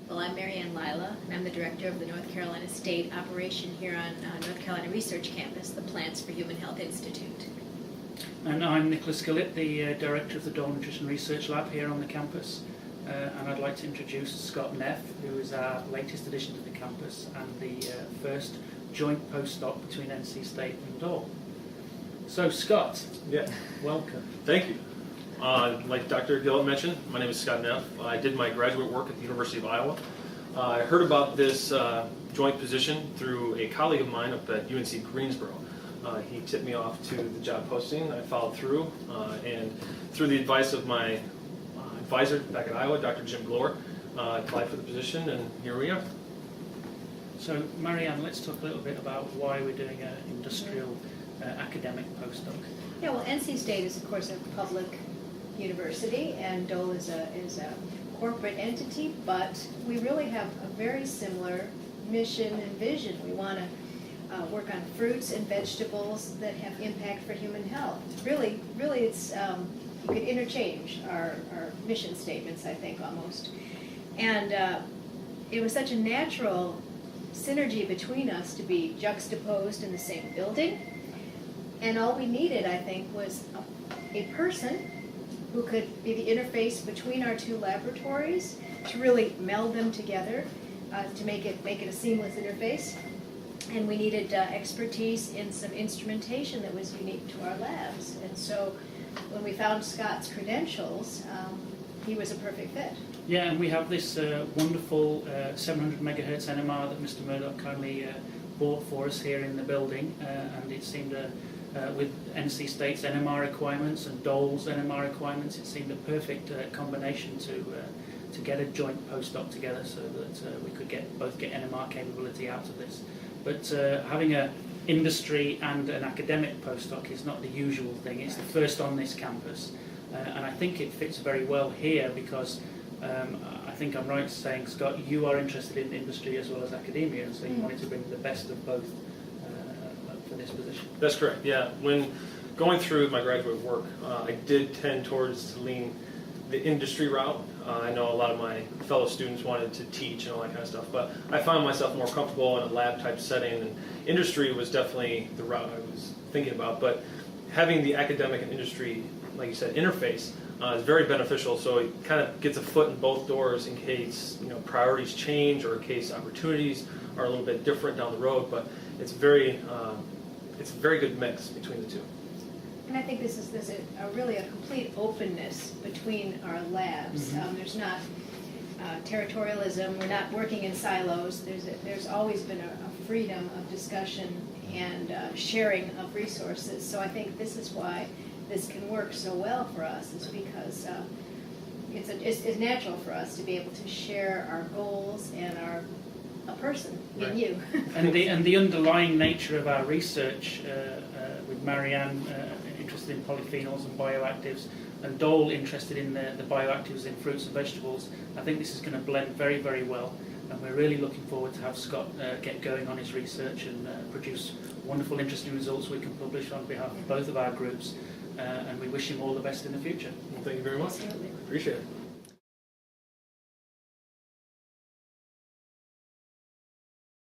Well, I'm Ann Lila, and I'm the director of the North Carolina State operation here on North Carolina Research Campus, the Plants for Human Health Institute. And I'm Gillitt, the director of the Dole Nutrition Research Lab here on the campus. And I'd like to introduce Scott Neff, who is our latest addition to the campus and the first joint postdoc between NC State and Dole. So, Scott, yeah, welcome. Thank you. Like Dr. Gillitt mentioned, my name is Scott Neff. I did my graduate work at the University of Iowa. I heard about this joint position through a colleague of mine up at UNC Greensboro. He tipped me off to the job posting. I followed through, and through the advice of my advisor back at Iowa, Dr. Jim Glore, I applied for the position, and here we are. So, Marianne, let's talk a little bit about why we're doing an industrial academic postdoc. Yeah, well, NC State is, of course, a public university, and Dole is a corporate entity, but we really have a very similar mission and vision. We want to work on fruits and vegetables that have impact for human health. Really, it's you could interchange our mission statements, I think, almost. And it was such a natural synergy between us to be juxtaposed in the same building. And all we needed, I think, was a person who could be the interface between our two laboratories to really meld them together to make it a seamless interface. And we needed expertise in some instrumentation that was unique to our labs. And so when we found Scott's credentials, he was a perfect fit. Yeah, and we have this wonderful 700 megahertz NMR that Mr. Murdoch kindly bought for us here in the building, and it seemed with NC State's NMR requirements and Dole's NMR requirements, it seemed a perfect combination to get a joint postdoc together so that we could both get NMR capability out of this. But having an industry and an academic postdoc is not the usual thing. It's the first on this campus, and I think it fits very well here because I think I'm right in saying, Scott, you are interested in industry as well as academia, and so you wanted to bring the best of both for this position. That's correct, yeah. When going through my graduate work, I did tend towards to lean the industry route. I know a lot of my fellow students wanted to teach and all that kind of stuff, but I found myself more comfortable in a lab type setting, and industry was definitely the route I was thinking about. But having the academic and industry, like you said, interface is very beneficial, so it kind of gets a foot in both doors in case priorities change or in case opportunities are a little bit different down the road. But it's a very good mix between the two. And I think this is really a complete openness between our labs. Mm-hmm. There's not territorialism. We're not working in silos. There's always been a freedom of discussion and sharing of resources. So I think this is why this can work so well for us, is because it's natural for us to be able to share our goals and a person in Right. you. And the underlying nature of our research with Marianne interested in polyphenols and bioactives, and Dole interested in the bioactives in fruits and vegetables, I think this is going to blend very, very well, and we're really looking forward to have Scott get going on his research and produce wonderful, interesting results we can publish on behalf of both of our groups, and we wish him all the best in the future. Well, thank you very much. Absolutely. Appreciate it.